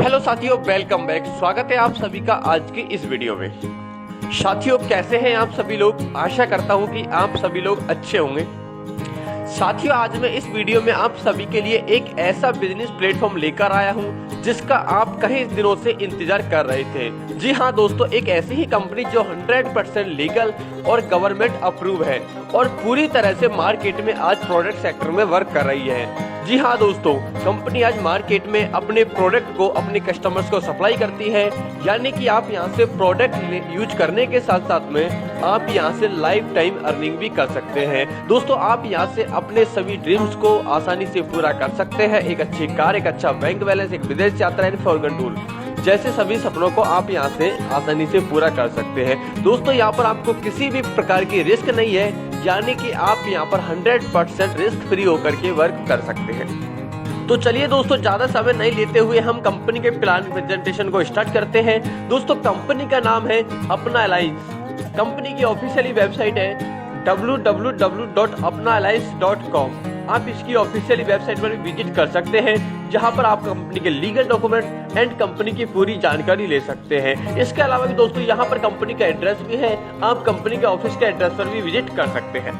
Hello साथियों, welcome back. स्वागत है आप सभी का आज की इस वीडियो में। साथियों, कैसे हैं आप सभी लोग? आशा करता हूं कि आप सभी लोग अच्छे होंगे। साथियों, आज मैं इस वीडियो में आप सभी के लिए एक ऐसा बिजनेस प्लेटफॉर्म लेकर आया हूं जिसका आप कई दिनों से इंतजार कर रहे थे। जी हां दोस्तों, एक ऐसी ही कंपनी जो 100% लीगल और गवर्नमेंट अप्रूव है और पूरी तरह से मार्केट में आज प्रोडक्ट सेक्टर में वर्क कर रही है। जी हाँ दोस्तों, कंपनी आज मार्केट में अपने प्रोडक्ट को अपने कस्टमर्स को सप्लाई करती है। यानी कि आप यहाँ से प्रोडक्ट यूज करने के साथ साथ में आप यहाँ से लाइफ टाइम अर्निंग भी कर सकते हैं। दोस्तों, आप यहाँ से अपने सभी ड्रीम्स को आसानी से पूरा कर सकते हैं। एक अच्छी कार, एक अच्छा बैंक बैलेंस, एक विदेश यात्रा, फॉरेन टूर जैसे सभी सपनों को आप यहाँ से आसानी से पूरा कर सकते हैं। दोस्तों, यहाँ पर आपको किसी भी प्रकार की रिस्क नहीं है, यानी कि आप यहाँ पर 100% रिस्क फ्री होकर के वर्क कर सकते हैं। तो चलिए दोस्तों, ज्यादा समय नहीं लेते हुए हम कंपनी के प्लान प्रेजेंटेशन को स्टार्ट करते हैं। दोस्तों, कंपनी का नाम है अपना अलायंस। कंपनी की ऑफिशियली वेबसाइट है www.apnaalliance.com। आप इसकी ऑफिशियली वेबसाइट पर भी विजिट कर सकते हैं, जहां पर आप कंपनी के लीगल डॉक्यूमेंट एंड कंपनी की पूरी जानकारी ले सकते हैं। इसके अलावा भी दोस्तों, यहां पर कंपनी का एड्रेस भी है। आप कंपनी के ऑफिस के एड्रेस पर भी विजिट कर सकते हैं।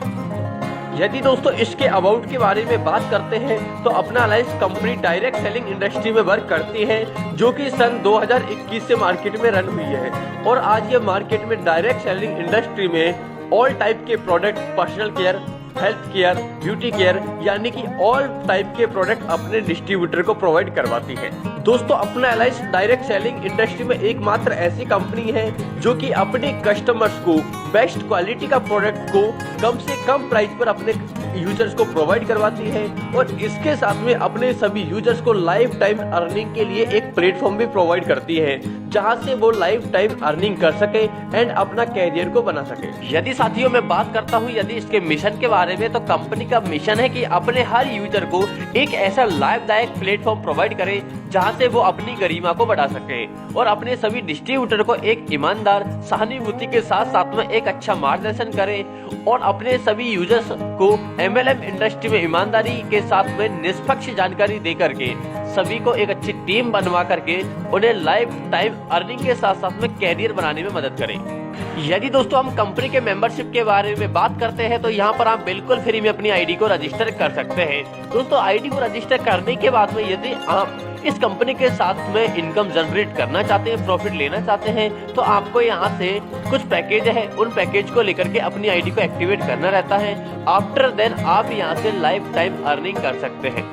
यदि दोस्तों इसके अबाउट के बारे में बात करते हैं तो अपना alliance company direct selling industry में वर्क करती है, जो कि सन 2021 से मार्केट में रन हुई है। और आज ये मार्केट में डायरेक्ट सेलिंग इंडस्ट्री में ऑल टाइप के product, personal care, health care, beauty care, यानी कि ऑल टाइप के प्रोडक्ट अपने डिस्ट्रीब्यूटर को प्रोवाइड करवाती है। दोस्तों, अपना अलायंस डायरेक्ट सेलिंग इंडस्ट्री में एकमात्र ऐसी कंपनी है जो कि अपने कस्टमर्स को बेस्ट क्वालिटी का प्रोडक्ट को कम से कम प्राइस पर अपने यूजर्स को प्रोवाइड करवाती है और इसके साथ में अपने सभी यूजर्स को लाइफ टाइम अर्निंग के लिए एक प्लेटफॉर्म भी प्रोवाइड करती है, जहां से वो लाइफ टाइम अर्निंग कर सके एंड अपना कैरियर को बना सके। यदि साथियों मैं बात करता हूं यदि इसके मिशन के बारे में, तो कंपनी का मिशन है कि अपने हर यूजर को एक ऐसा लाभदायक प्लेटफॉर्म प्रोवाइड करे जहां से वो अपनी गरिमा को बढ़ा सके और अपने सभी डिस्ट्रीब्यूटर को एक ईमानदार सहानुभूति के साथ साथ में एक अच्छा मार्गदर्शन करे और अपने सभी यूजर्स को MLM इंडस्ट्री में ईमानदारी के साथ में निष्पक्ष जानकारी दे करके सभी को एक अच्छी टीम बनवा करके उन्हें लाइफ टाइम अर्निंग के साथ साथ में कैरियर बनाने में मदद करें। यदि दोस्तों हम कंपनी के मेंबरशिप के बारे में बात करते हैं तो यहाँ पर आप बिल्कुल फ्री में अपनी आईडी को रजिस्टर कर सकते हैं। दोस्तों, आईडी को रजिस्टर करने के बाद में यदि आप इस कंपनी के साथ में इनकम जनरेट करना चाहते हैं, प्रॉफिट लेना चाहते हैं, तो आपको यहाँ से कुछ पैकेज है, उन पैकेज को लेकर के अपनी आईडी को एक्टिवेट करना रहता है। आफ्टर देन आप यहाँ से लाइफ टाइम अर्निंग कर सकते हैं।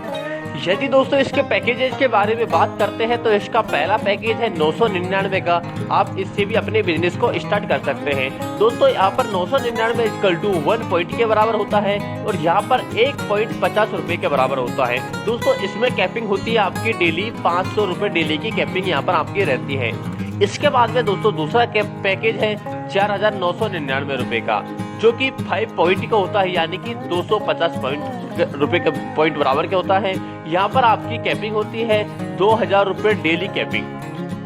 यदि दोस्तों इसके पैकेजेस के बारे में बात करते हैं तो इसका पहला पैकेज है 999 का। आप इससे भी अपने बिजनेस को स्टार्ट कर सकते हैं। दोस्तों, यहाँ पर 999 इक्वल टू 1 पॉइंट के बराबर होता है और यहाँ पर 1.50 रुपए के बराबर होता है। दोस्तों, इसमें कैपिंग होती है आपकी डेली 500 रुपए डेली की कैपिंग यहाँ पर आपकी रहती है। इसके बाद में दोस्तों दूसरा पैकेज है 4,999 रुपए का, जो कि 5 पॉइंट का होता है, यानी कि 250 रुपए का पॉइंट बराबर के होता है। यहाँ पर आपकी कैपिंग होती है 2,000 रुपए डेली कैपिंग।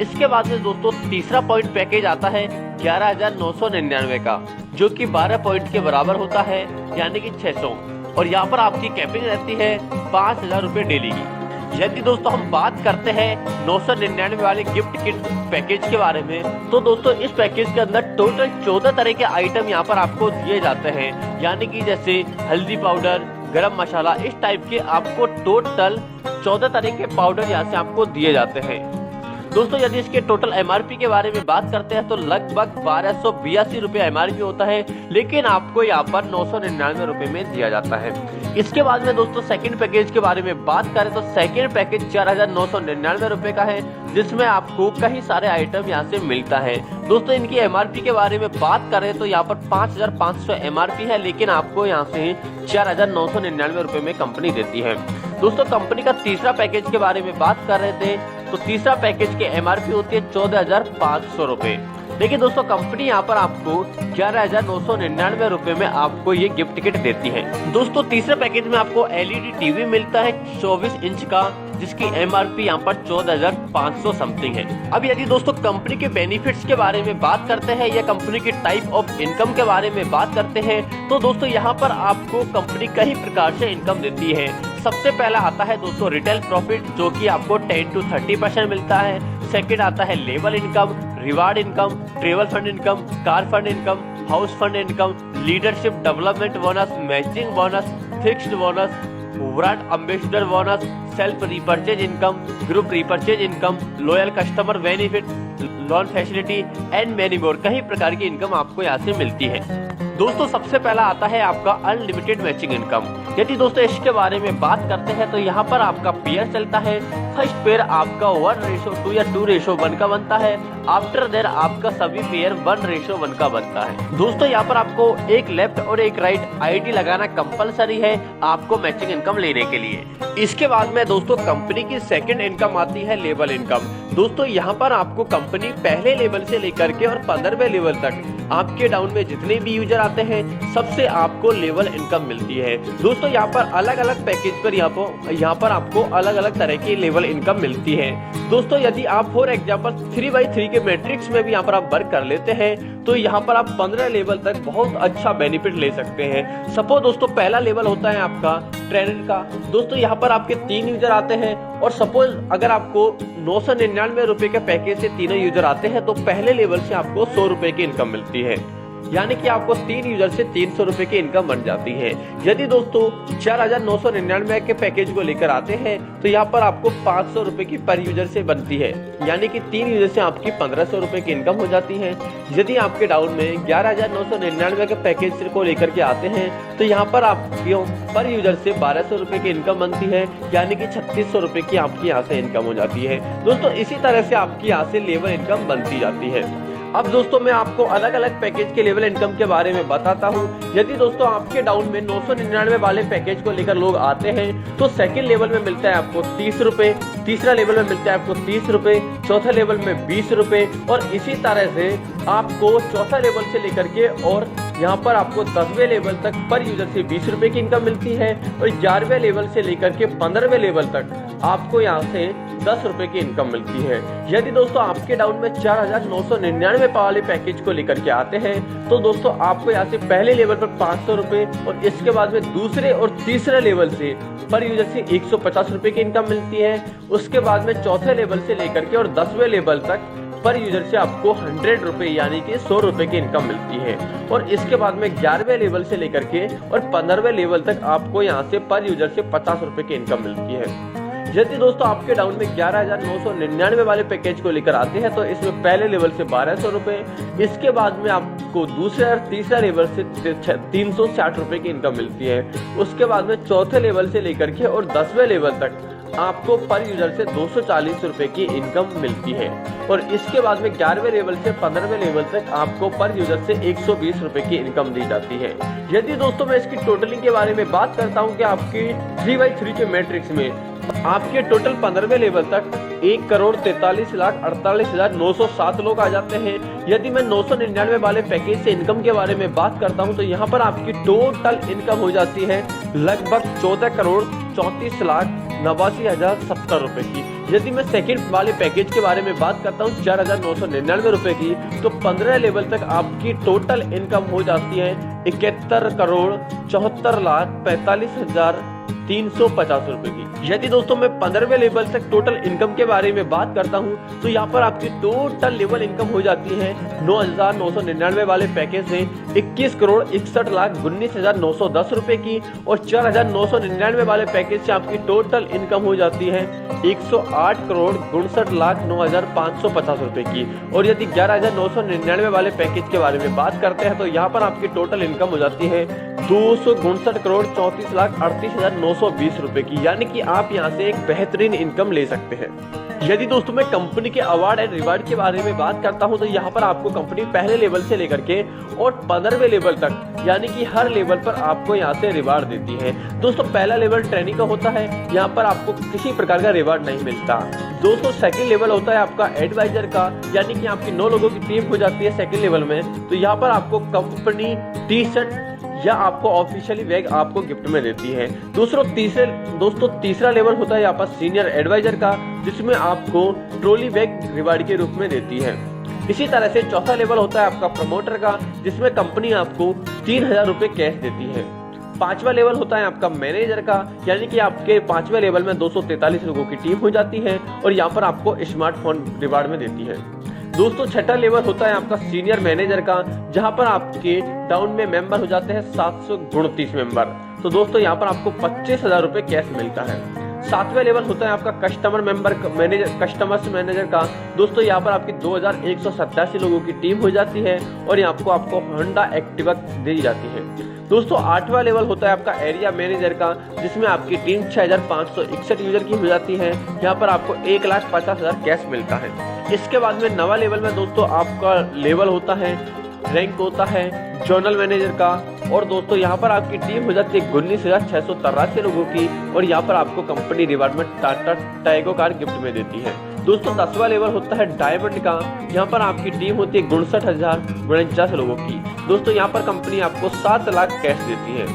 इसके बाद में दोस्तों तीसरा पॉइंट पैकेज आता है 11,999 का, जो कि 12 पॉइंट के बराबर होता है, यानी कि 600, और यहाँ पर आपकी कैपिंग रहती है 5,000 रुपए डेली की। यदि दोस्तों हम बात करते हैं 999 वाले गिफ्ट किट पैकेज के बारे में, तो दोस्तों इस पैकेज के अंदर टोटल 14 तरह के आइटम यहाँ पर आपको दिए जाते हैं, यानी कि जैसे हल्दी पाउडर, गरम मसाला, इस टाइप के आपको टोटल 14 तरह के पाउडर यहाँ से आपको दिए जाते हैं। दोस्तों, यदि इसके टोटल MRP के बारे में बात करते हैं तो लगभग 1282 रुपए MRP होता है, लेकिन आपको यहाँ पर 999 रुपए में दिया जाता है। इसके बाद में दोस्तों सेकंड पैकेज के बारे में बात करें तो सेकंड पैकेज 4,999 रुपए का है, जिसमें आपको कई सारे आइटम यहाँ से मिलता है। दोस्तों, इनकी MRP के बारे में बात करें तो यहाँ पर 5,500 MRP है, लेकिन आपको यहाँ से 4,999 रुपए में कंपनी देती है। दोस्तों, कंपनी का तीसरा पैकेज के बारे में बात कर रहे थे तो तीसरा पैकेज की MRP होती है 14,500 रुपए। देखिए दोस्तों, कंपनी यहाँ पर आपको 11,999 रुपए में आपको ये गिफ्ट किट देती है। दोस्तों, तीसरे पैकेज में आपको LED टीवी मिलता है 24 इंच का, जिसकी MRP यहाँ पर 14,500 समथिंग है। अब यदि दोस्तों कंपनी के बेनिफिट्स के बारे में बात करते हैं या कंपनी के टाइप ऑफ इनकम के बारे में बात करते हैं, तो दोस्तों यहाँ पर आपको कंपनी कई प्रकार से इनकम देती है। सबसे पहला आता है दोस्तों रिटेल प्रॉफिट, जो कि आपको 10 to 30% मिलता है। सेकंड आता है level income, reward income, travel fund income, car fund income, house fund income, leadership development bonus, matching bonus, fixed bonus, brand ambassador bonus, self repurchase income, group repurchase income, loyal customer benefit, loan facility and many more. कई प्रकार की income आपको यहाँ से मिलती है। दोस्तों सबसे पहला आता है आपका अनलिमिटेड मैचिंग इनकम। यदि दोस्तों इसके बारे में बात करते हैं तो यहाँ पर आपका पेयर चलता है। फर्स्ट पेयर आपका 1:2 या 2:1 का बनता है। आफ्टर देयर आपका सभी पेयर 1:1 का बनता है। दोस्तों यहाँ पर आपको एक लेफ्ट और एक राइट आईडी लगाना कंपलसरी है आपको मैचिंग इनकम लेने के लिए। इसके बाद में दोस्तों कंपनी की सेकंड इनकम आती है लेवल इनकम। दोस्तों यहाँ पर आपको कंपनी पहले लेवल से लेकर के और 15वें लेवल तक आपके डाउन में जितने भी यूजर आते हैं सबसे आपको लेवल इनकम मिलती है। दोस्तों यहाँ पर अलग अलग पैकेज पर यहाँ पर आपको अलग अलग तरह की लेवल इनकम मिलती है। दोस्तों यदि आप फॉर एग्जांपल 3x3 के मैट्रिक्स में भी यहाँ पर आप वर्क कर लेते हैं तो यहाँ पर आप 15 लेवल तक बहुत अच्छा बेनिफिट ले सकते हैं। सपोज दोस्तों पहला लेवल होता है आपका ट्रेनर का। दोस्तों यहाँ पर आपके 3 यूजर आते हैं और सपोज अगर आपको 999 रुपए के पैकेज से तीनों यूजर आते हैं तो पहले लेवल से आपको 100 रुपए की इनकम मिलती है, यानी कि आपको 3 यूजर से 300 रुपए की इनकम बन जाती है। यदि दोस्तों 4999 के पैकेज को लेकर आते हैं तो यहाँ पर आपको 500 रुपए की पर यूजर से बनती है, यानी कि 3 यूजर से आपकी 1500 रुपए की इनकम हो जाती है। यदि आपके डाउन में 11999 के पैकेज को लेकर के आते हैं तो यहाँ पर आपकी पर यूजर से 1200 रुपए की इनकम बनती है, यानी कि 3600 रुपए की आपकी यहाँ से इनकम हो जाती है। दोस्तों इसी तरह से आपकी यहाँ से लेवल इनकम बनती जाती है। अब दोस्तों मैं आपको अलग अलग पैकेज के लेवल इनकम के बारे में बताता हूँ। यदि दोस्तों आपके डाउन में 999 वाले पैकेज को लेकर लोग आते हैं तो सेकंड लेवल में मिलता है आपको 30 रुपए, तीसरा लेवल में मिलता है आपको 30 रुपए, चौथा लेवल में 20 रुपए और इसी तरह से आपको चौथा लेवल से लेकर के और यहाँ पर आपको 10वें लेवल तक पर यूजर से 20 रुपए की इनकम मिलती है और 11वें लेवल से लेकर के 15वें लेवल तक आपको यहाँ से 10 रुपए की इनकम मिलती है। यदि दोस्तों आपके डाउन में 4999 वाले पैकेज को लेकर के आते हैं तो दोस्तों आपको यहाँ से पहले लेवल पर 500 रुपए और इसके बाद में दूसरे और तीसरे लेवल से पर यूजर से 150 रुपए की इनकम मिलती है। उसके बाद में चौथे लेवल से लेकर के और 10वें लेवल तक पर यूजर से आपको 100 रुपए यानी कि 100 रुपए की इनकम मिलती है और इसके बाद में 11वें लेवल से लेकर के और 15वें लेवल तक आपको यहाँ से पर यूजर से 50 रुपए की इनकम मिलती है। यदि दोस्तों आपके डाउन में 11999 वाले पैकेज को लेकर आते हैं तो इसमें पहले लेवल से 1200 रुपए, इसके बाद में आपको दूसरा और तीसरा लेवल से 360 रुपए की इनकम मिलती है। उसके बाद में चौथे लेवल से लेकर के और 10वें लेवल तक आपको पर यूजर से 240 रुपए की इनकम मिलती है और इसके बाद में 11वें लेवल से 15वें लेवल तक आपको पर यूजर से 120 रुपए की इनकम दी जाती है। यदि दोस्तों मैं इसकी टोटलिंग के बारे में बात करता हूं कि आपकी 3x3 के मैट्रिक्स में आपके टोटल 15वें लेवल तक 1,43,48,907 लोग आ जाते हैं। यदि मैं 999 वाले पैकेज से इनकम के बारे में बात करता हूं तो यहाँ पर आपकी टोटल इनकम हो जाती है लगभग 14,34,89,070 रुपए की। यदि मैं सेकंड वाले पैकेज के बारे में बात करता हूँ 4,999 रुपए की तो 15 लेवल तक आपकी टोटल इनकम हो जाती है 71,74,45,350 रुपए की। यदि दोस्तों मैं 15वें लेवल तक टोटल इनकम के बारे में बात करता हूं तो यहाँ पर आपकी टोटल लेवल इनकम हो जाती है 9,999 वाले पैकेज से 21,61,19,910 रुपए की और 4,999 वाले पैकेज से आपकी टोटल इनकम हो जाती है 108,59,09,550 रुपए की। और यदि 11,999 वाले पैकेज के बारे में बात करते हैं तो यहाँ पर आपकी टोटल इनकम हो जाती है 259,34,38,920 रुपए की, यानी कि आप यहाँ से एक बेहतरीन इनकम ले सकते हैं। यदि दोस्तों मैं कंपनी के अवार्ड एंड रिवार्ड के बारे में बात करता हूं तो यहाँ पर आपको कंपनी पहले लेवल से लेकर के और 15वें लेवल तक यानी कि हर लेवल पर आपको यहाँ से रिवार्ड देती है। दोस्तों पहला लेवल ट्रेनिंग का होता है, यहाँ पर आपको किसी प्रकार का रिवार्ड नहीं मिलता। दोस्तों सेकंड लेवल होता है आपका एडवाइजर का, यानी कि आपकी 9 लोगों की टीम हो जाती है सेकंड लेवल में, तो यहाँ पर आपको कंपनी टी शर्ट या आपको ऑफिशियली बैग आपको गिफ्ट में देती है। दोस्तों तीसरा लेवल होता है यहाँ पर सीनियर एडवाइजर का, जिसमें आपको ट्रॉली बैग रिवार्ड के रूप में देती है। इसी तरह से चौथा लेवल होता है आपका प्रमोटर का, जिसमें कंपनी आपको 3,000 रुपए कैश देती है। पांचवा लेवल होता है आपका मैनेजर का, यानी कि आपके पांचवें लेवल में 243 लोगों की टीम हो जाती है और यहाँ पर आपको स्मार्टफोन रिवार्ड में देती है। दोस्तों छठा लेवल होता है आपका सीनियर मैनेजर का, जहां पर आपके डाउन में मेंबर हो जाते हैं 729 मेंबर। तो दोस्तों यहाँ पर आपको 25,000 रुपए कैश मिलता है। सातवें लेवल होता है आपका कस्टमर्स मैनेजर का। दोस्तों यहाँ पर आपकी 2187 लोगों की टीम हो जाती है और यहाँ आपको होंडा एक्टिवा दी जाती है। दोस्तों आठवां लेवल होता है आपका एरिया मैनेजर का, जिसमें आपकी टीम 6561 यूजर की हो जाती है। यहाँ पर आपको 1,50,000 कैश मिलता है। इसके बाद में नवा लेवल में दोस्तों आपका लेवल होता है, रैंक होता है जर्नल मैनेजर का, और दोस्तों यहाँ पर आपकी टीम हो जाती है 19,683 लोगों की और यहाँ पर आपको कंपनी रिवार्ड में टाटा टैगो कार गिफ्ट में देती है। दोस्तों 10वां लेवल होता है डायमंड का, यहाँ पर आपकी टीम होती है 59,049 लोगों की। दोस्तों यहाँ पर कंपनी आपको 7 लाख कैश देती है।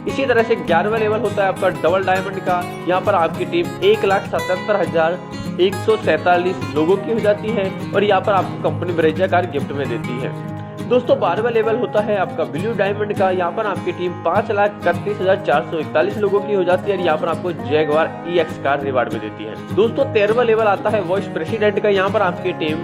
इसी तरह से 11वां लेवल होता है आपका डबल डायमंड का, यहाँ पर आपकी टीम 1,77,147 लोगों की हो जाती है और यहाँ पर आपको कंपनी ब्रेजा कार गिफ्ट में देती है। दोस्तों 12वां लेवल होता है आपका ब्लू डायमंड का, यहाँ पर आपकी टीम 5,31,441 लोगों की हो जाती है और यहाँ पर आपको जैगवार EX कार रिवार्ड में देती है। दोस्तों 13वां लेवल आता है वाइस प्रेसिडेंट का, यहाँ पर आपकी टीम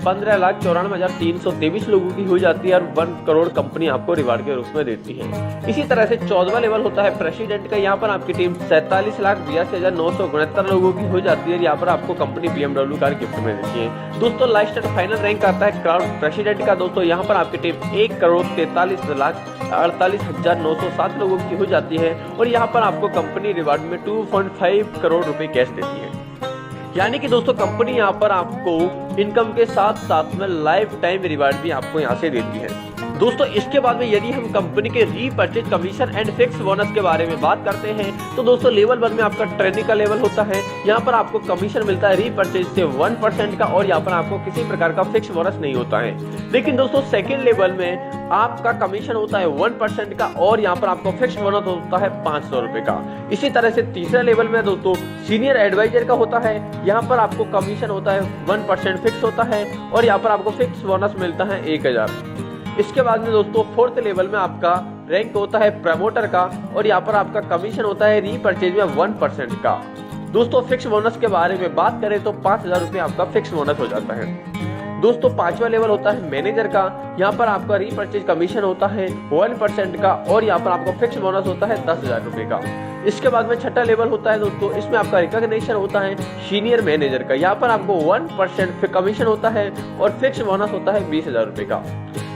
15,94,323 लोगों की हो जाती है और 1 करोड़ कंपनी आपको रिवार्ड के रूप में देती है। इसी तरह से 14वां लेवल होता है प्रेसिडेंट का, यहाँ पर आपकी टीम 47,82,969 लोगों की हो जाती है। यहाँ पर आपको कंपनी BMW कार गिफ्ट में देती है। दोस्तों लास्ट एंड फाइनल रैंक आता है क्राउन प्रेसिडेंट का। दोस्तों यहाँ पर आपकी टीम 1,43,48,907 लोगों की हो जाती है और यहाँ पर आपको कंपनी रिवार्ड में 2.5 करोड़ रुपए कैश देती है। यानी कि दोस्तों कंपनी यहाँ पर आपको इनकम के साथ साथ में लाइफ टाइम रिवार्ड भी आपको यहाँ से देती है। दोस्तों इसके बाद में यदि हम कंपनी के repurchase commission and fix bonus के बारे में बात करते हैं तो दोस्तों लेवल 1 में आपका ट्रेनिंग का लेवल होता है। यहाँ पर आपको कमीशन मिलता है रीपर्चेज से 1% का और यहाँ पर आपको किसी प्रकार का फिक्स बोनस नहीं होता है। लेकिन दोस्तों सेकेंड लेवल में आपका कमीशन होता है 1% का और यहाँ पर आपको फिक्स बोनस होता है 500 रुपए का। इसी तरह से तीसरे लेवल में दोस्तों सीनियर एडवाइजर का होता है, यहाँ पर आपको कमीशन होता है 1% फिक्स होता है और यहाँ पर आपको फिक्स बोनस मिलता है 1,000। इसके बाद में दोस्तों फोर्थ लेवल में आपका रैंक होता है प्रमोटर का और यहाँ पर आपका कमीशन होता है रीपर्चेज में 1% का। दोस्तों फिक्स बोनस के बारे में बात करें तो 5,000 रुपये आपका फिक्स बोनस हो जाता है। दोस्तों 5वां लेवल होता है मैनेजर का, यहाँ पर आपका रीपर्चेज कमीशन होता है 1% का और यहाँ पर आपको फिक्स बोनस होता है 10,000 रुपये का। इसके बाद में छठा लेवल होता है दोस्तों, इसमें आपका रिकॉग्निशन होता है सीनियर मैनेजर का, यहाँ पर आपको 1% कमीशन होता है और फिक्स बोनस होता है 20,000 रुपये का।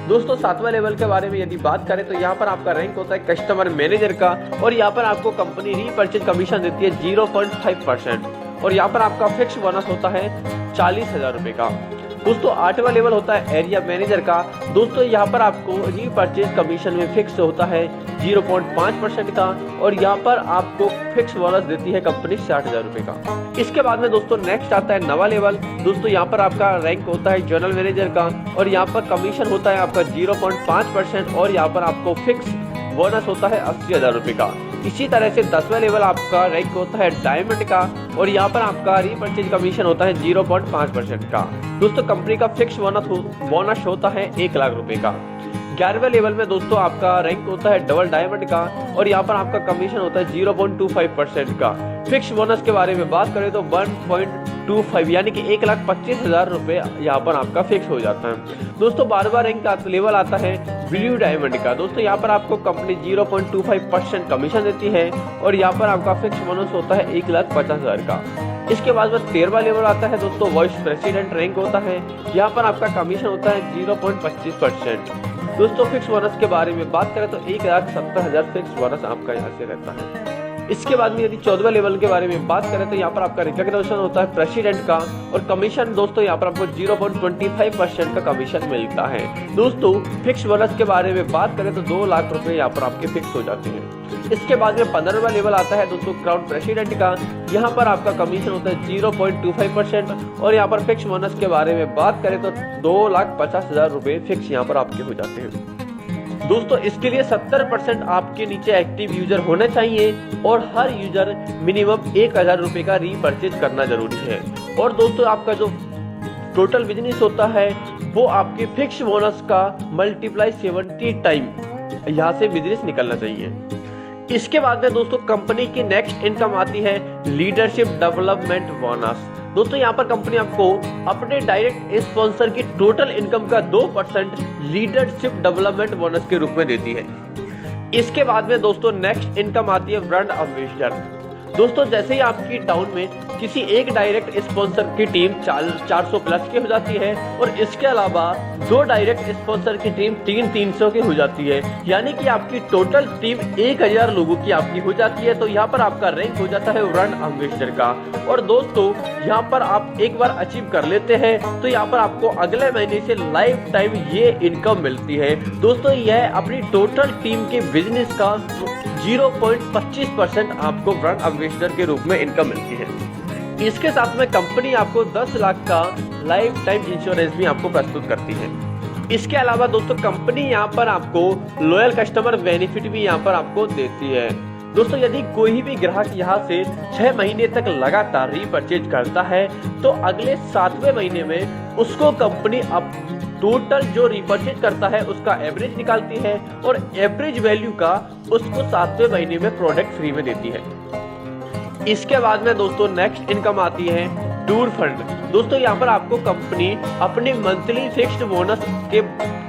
दोस्तों 7वां लेवल के बारे में यदि बात करें तो यहाँ पर आपका रैंक होता है कस्टमर मैनेजर का और यहाँ पर आपको कंपनी रीपर्चेज कमीशन देती है 0.5% और यहाँ पर आपका फिक्स बोनस होता है 40,000 रुपये का। दोस्तों 8वां लेवल होता है एरिया मैनेजर का। दोस्तों यहाँ पर आपको रीपर्चेज कमीशन में फिक्स होता है 0.5% का और यहाँ पर आपको फिक्स बोनस देती है कंपनी 60,000 रुपये का। इसके बाद में दोस्तों नेक्स्ट आता है नवा लेवल। दोस्तों यहाँ पर आपका रैंक होता है जनरल मैनेजर का और यहाँ पर कमीशन होता है आपका 0.5% और यहाँ पर आपको फिक्स बोनस होता है 80,000 रुपये का। इसी तरह से 10वां लेवल आपका रैंक होता है डायमंड का और यहाँ पर आपका रीपर्चेज कमीशन होता है 0.5% का। दोस्तों कंपनी का फिक्स बोनस होता है 1 लाख रुपए का। 11वें लेवल में दोस्तों आपका रैंक होता है डबल डायमंड का और यहाँ पर आपका कमीशन होता है 0.25% का। फिक्स बोनस के बारे में बात करें तो 1.25 यानी कि 1,25,000 रुपये यहाँ पर आपका फिक्स हो जाता है। दोस्तों 12वां रैंक का लेवल आता है ब्लू डायमंड का। दोस्तों यहाँ पर आपको कंपनी 0.25% कमीशन देती है और यहाँ पर आपका फिक्स बोनस होता है 1,50,000 का। इसके बाद में 13वां लेवल आता है दोस्तों वाइस प्रेसिडेंट रैंक होता है। यहाँ पर आपका कमीशन होता है 0.25%। दोस्तों फिक्स बोनस के बारे में बात करें तो 1,70,000 फिक्स बोनस आपका यहाँ से रहता है। इसके बाद में यदि 14वें लेवल के बारे में बात करें तो यहाँ पर आपका रिकॉग्निशन होता है प्रेसिडेंट का और कमीशन दोस्तों यहाँ पर आपको 0.25% का कमीशन मिलता है। दोस्तों फिक्स बोनस के बारे में बात करें तो 2 लाख रुपए यहाँ पर आपके फिक्स हो जाते हैं। इसके बाद में 15वां लेवल आता है दोस्तों क्राउन प्रेसिडेंट का। यहाँ पर आपका कमीशन होता है 0.25% और यहाँ पर फिक्स बोनस के बारे में बात करें तो 2,50,000 रुपए फिक्स यहाँ पर आपके हो जाते हैं। दोस्तों इसके लिए 70% आपके नीचे एक्टिव यूजर होना चाहिए और हर यूजर मिनिमम 1,000 रुपए का रीपर्चेज करना जरूरी है। और दोस्तों आपका जो टोटल बिजनेस होता है वो आपके फिक्स बोनस का मल्टीप्लाई 70 टाइम यहाँ से बिजनेस निकलना चाहिए। इसके बाद में दोस्तों कंपनी की नेक्स्ट इनकम आती है लीडरशिप डेवलपमेंट बोनस। दोस्तों यहाँ पर कंपनी आपको अपने डायरेक्ट स्पॉन्सर की टोटल इनकम का 2% लीडरशिप डेवलपमेंट बोनस के रूप में देती है। इसके बाद में दोस्तों नेक्स्ट इनकम आती है ब्रांड एम्बेसडर। दोस्तों जैसे ही आपकी टाउन में किसी एक डायरेक्ट स्पॉन्सर की टीम 400 प्लस की हो जाती है और इसके अलावा 2 डायरेक्ट स्पॉन्सर की टीम 300 की हो जाती है, यानी कि आपकी टोटल टीम 1000 लोगों की आपकी हो जाती है, तो यहाँ पर आपका रैंक हो जाता है ब्रांड एम्बेसडर का। और दोस्तों यहाँ पर आप एक बार अचीव कर लेते हैं तो यहाँ पर आपको अगले महीने से लाइफ टाइम ये इनकम मिलती है। दोस्तों यह अपनी टोटल टीम के बिजनेस का 0.25% आपको ब्रांड एम्बेसडर के रूप में इनकम मिलती है। इसके साथ में कंपनी आपको 10 लाख का लाइफ टाइम इंश्योरेंस भी आपको प्रस्तुत करती है। इसके अलावा दोस्तों कंपनी यहाँ पर आपको लॉयल कस्टमर बेनिफिट भी यहाँ पर आपको देती है। दोस्तों यदि कोई भी ग्राहक यहाँ से 6 महीने तक लगातार रीपरचेज करता है तो अगले 7वें महीने में उसको कंपनी अब टोटल जो रीपरचेज करता है उसका एवरेज निकालती है और एवरेज वैल्यू का उसको 7वें महीने में प्रोडक्ट फ्री में देती है। इसके बाद में दोस्तों नेक्स्ट इनकम आती है टूर फंड। दोस्तों यहाँ पर आपको कंपनी अपने मंथली फिक्स्ड बोनस के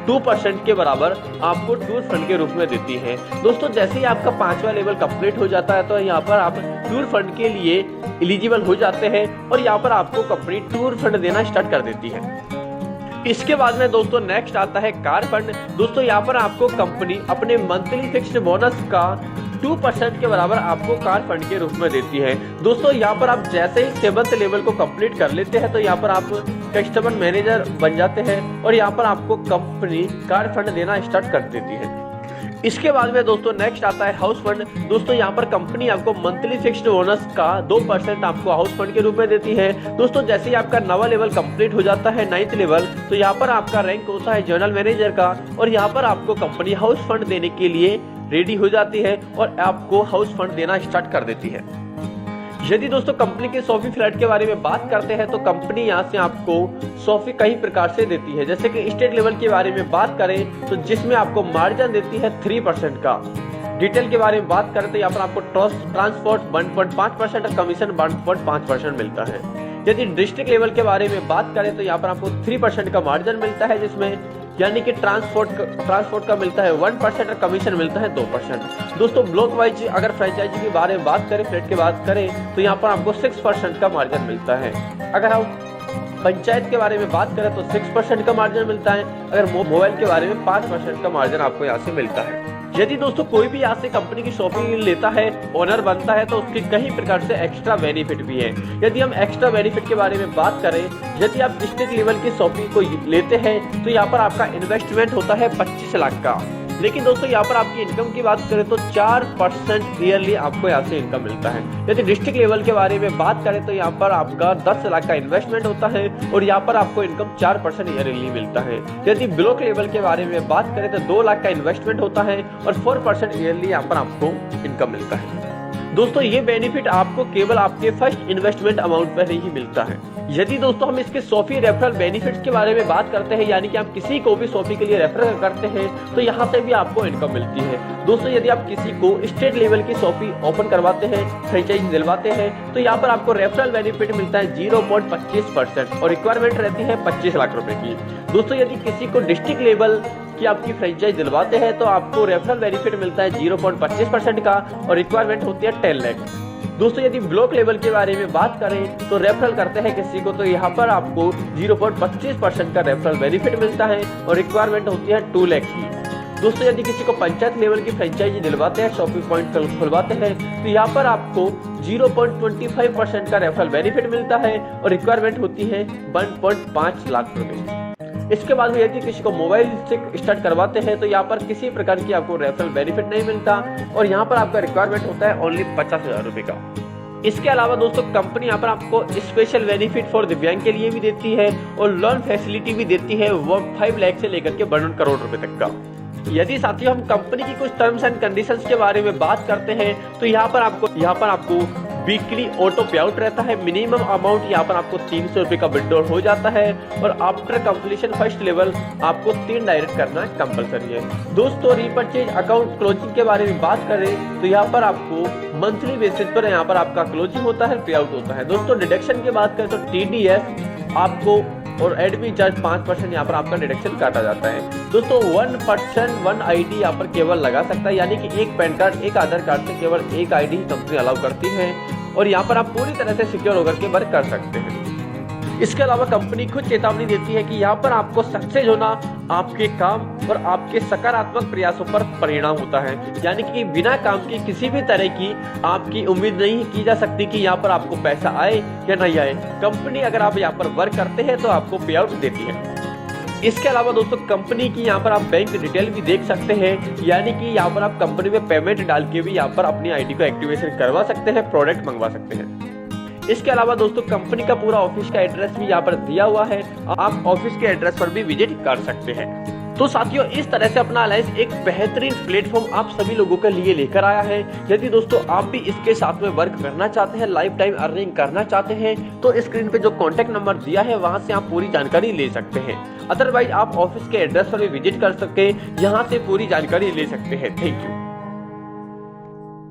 2% के बराबर आपको टूर फंड के रूप में देती है। दोस्तों जैसे ही आपका 5वां लेवल कंप्लीट हो जाता है तो यहाँ पर आप टूर फंड के लिए एलिजिबल हो जाते हैं और यहाँ पर आपको कंपनी टूर फंड देना स्टार्ट कर देती है। इसके बाद में दोस्तों नेक्स्ट आता है कार फंड। दोस्तों यहाँ पर आपको कंपनी अपने मंथली फिक्स्ड बोनस का 2% के बराबर आपको कार फंड के रूप में देती है। दोस्तों यहाँ पर आप जैसे ही 7th लेवल को कंप्लीट कर लेते हैं तो यहाँ पर आप कस्टमर मैनेजर बन जाते हैं और यहाँ पर आपको कंपनी कार फंड देना स्टार्ट कर देती है। इसके बाद में दोस्तों नेक्स्ट आता है हाउस फंड। दोस्तों यहाँ पर कंपनी आपको मंथली फिक्स्ड बोनस का 2% आपको हाउस फंड के रूप में देती है। दोस्तों जैसे ही आपका 9वां लेवल कंप्लीट हो जाता है 9th लेवल तो यहाँ पर आपका रैंक होता है जनरल मैनेजर का और यहाँ पर आपको कंपनी हाउस फंड देने के लिए रेडी हो जाती है और आपको हाउस फंड देना स्टार्ट कर देती है। यदि दोस्तों कंपनी के सोफी फ्लैट के बारे में बात करते हैं तो कंपनी यहाँ से आपको सोफी कई प्रकार से देती है। जैसे कि स्टेट लेवल के बारे में बात करें तो जिसमें आपको मार्जिन देती है 3% का। डिटेल के बारे में बात करें तो यहाँ पर आपको ट्रांसपोर्ट 1.5% और कमीशन 1.5% मिलता है। यदि डिस्ट्रिक्ट लेवल के बारे में बात करें तो यहाँ पर आपको 3% का मार्जिन मिलता है, जिसमें यानी कि ट्रांसपोर्ट का मिलता है 1% और कमीशन मिलता है 2%। दोस्तों ब्लॉक वाइज अगर फ्रेंचाइजी के बारे में बात करें, फ्लैट की बात करें तो यहाँ पर आपको 6% का मार्जिन मिलता है। अगर हम पंचायत के बारे में बात करें तो 6% का मार्जिन मिलता है। अगर मोबाइल के बारे में 5% का मार्जिन आपको यहाँ से मिलता है। यदि दोस्तों कोई भी यहाँ से कंपनी की शॉपिंग लेता है, ओनर बनता है, तो उसके कई प्रकार से एक्स्ट्रा बेनिफिट भी है। यदि हम एक्स्ट्रा बेनिफिट के बारे में बात करें, यदि आप डिस्ट्रिक्ट लेवल की शॉपिंग को लेते हैं तो यहाँ पर आपका इन्वेस्टमेंट होता है 25 लाख का। लेकिन दोस्तों यहाँ पर आपकी इनकम की बात करें तो 4% ईयरली आपको यहाँ से इनकम मिलता है। यदि डिस्ट्रिक्ट लेवल के बारे में बात करें तो यहाँ पर आपका 10 लाख का इन्वेस्टमेंट होता है और यहाँ पर आपको इनकम 4% ईयरली मिलता है। यदि ब्लॉक लेवल के बारे में बात करें तो 2 लाख का इन्वेस्टमेंट होता है और 4% ईयरली यहाँ पर आपको इनकम मिलता है। दोस्तों ये बेनिफिट आपको केवल आपके फर्स्ट इन्वेस्टमेंट अमाउंट पर ही मिलता है। यदि दोस्तों हम इसके सोफी रेफरल बेनिफिट्स के बारे में बात करते हैं, यानी कि आप किसी को भी सोफी के लिए रेफर करते हैं तो यहाँ से भी आपको इनकम मिलती है। दोस्तों यदि आप किसी को स्टेट लेवल की सोफी ओपन करवाते हैं, फ्रेंचाइजी दिलवाते हैं, तो यहाँ पर आपको रेफरल बेनिफिट मिलता है 0.25% और रिक्वायरमेंट रहती है 25 लाख रुपए की। दोस्तों यदि किसी को डिस्ट्रिक्ट लेवल की आपकी फ्रेंचाइज दिलवाते हैं तो आपको रेफरल बेनिफिट मिलता है 0.25% का और रिक्वायरमेंट होती है 10 लाख। दोस्तों यदि ब्लॉक लेवल के बारे में बात करें तो रेफरल करते हैं किसी को तो यहाँ पर आपको 0.25% का रेफरल बेनिफिट मिलता है और रिक्वायरमेंट होती है 2 लाख की। दोस्तों यदि किसी को पंचायत लेवल की फ्रेंचाइजी दिलवाते हैं, शॉपिंग पॉइंट खुलवाते हैं, तो यहाँ पर आपको 0.25% का रेफरल बेनिफिट मिलता है और रिक्वायरमेंट होती है 1.5 लाख रुपए। इसके बाद में यदि किसी को मोबाइल से स्टार्ट करवाते हैं तो यहाँ पर किसी प्रकार की आपको रेफरल बेनिफिट नहीं मिलता और यहाँ पर आपका रिक्वायरमेंट होता है ओनली 50,000 रुपए का। इसके अलावा दोस्तों कंपनी यहाँ पर आपको स्पेशल बेनिफिट फॉर दिव्यांग के लिए भी देती है और लोन फैसिलिटी भी देती है वो 5 लाख से लेकर के 1 करोड़ रुपए तक का। यदि साथियों हम कंपनी की कुछ टर्म्स एंड कंडीशंस के बारे में बात करते हैं तो यहाँ पर आपको वीकली ऑटो पे आउट रहता है। मिनिमम अमाउंट यहाँ पर आपको 300 रुपये का विड्रॉल हो जाता है और आफ्टर कंप्लीशन फर्स्ट लेवल आपको 3 डायरेक्ट करना कंपलसरी है। दोस्तों रीपरचेज अकाउंट क्लोजिंग के बारे में बात करें तो यहाँ पर आपको मंथली बेसिस पर यहाँ पर आपका क्लोजिंग होता है, पे आउट होता है। दोस्तों डिडक्शन की बात करें तो TDS आपको और एडमिन चार्ज 5% यहाँ पर आपका डिडक्शन काटा जाता है। दोस्तों 1% 1 ID यहाँ पर केवल लगा सकता है, यानी कि एक पैन कार्ड एक आधार कार्ड से केवल एक ID ही कंपनी अलाउ करती है और यहाँ पर आप पूरी तरह से सिक्योर होकर के वर्क कर सकते हैं। इसके अलावा कंपनी खुद चेतावनी देती है कि यहाँ पर आपको सक्सेस होना आपके काम और आपके सकारात्मक प्रयासों पर परिणाम होता है, यानी कि बिना काम की किसी भी तरह की आपकी उम्मीद नहीं की जा सकती कि यहाँ पर आपको पैसा आए या नहीं आए। कंपनी अगर आप यहाँ पर वर्क करते हैं तो आपको पे आउट देती है। इसके अलावा दोस्तों कंपनी की यहाँ पर आप बैंक डिटेल भी देख सकते हैं, यानी कि यहाँ पर आप कंपनी में पेमेंट डाल के भी यहाँ पर अपनी ID को एक्टिवेशन करवा सकते हैं, प्रोडक्ट मंगवा सकते हैं। इसके अलावा दोस्तों कंपनी का पूरा ऑफिस का एड्रेस भी यहाँ पर दिया हुआ है, आप ऑफिस के एड्रेस पर भी विजिट कर सकते हैं। तो साथियों इस तरह से अपना अलायंस एक बेहतरीन प्लेटफॉर्म आप सभी लोगों के लिए लेकर आया है। यदि दोस्तों आप भी इसके साथ में वर्क करना चाहते हैं, लाइफ टाइम अर्निंग करना चाहते हैं, तो स्क्रीन पे जो कॉन्टैक्ट नंबर दिया है वहां से आप पूरी जानकारी ले सकते हैं। अदरवाइज आप ऑफिस के एड्रेस पर भी विजिट कर सकते हैं, यहाँ से पूरी जानकारी ले सकते हैं। Thank you.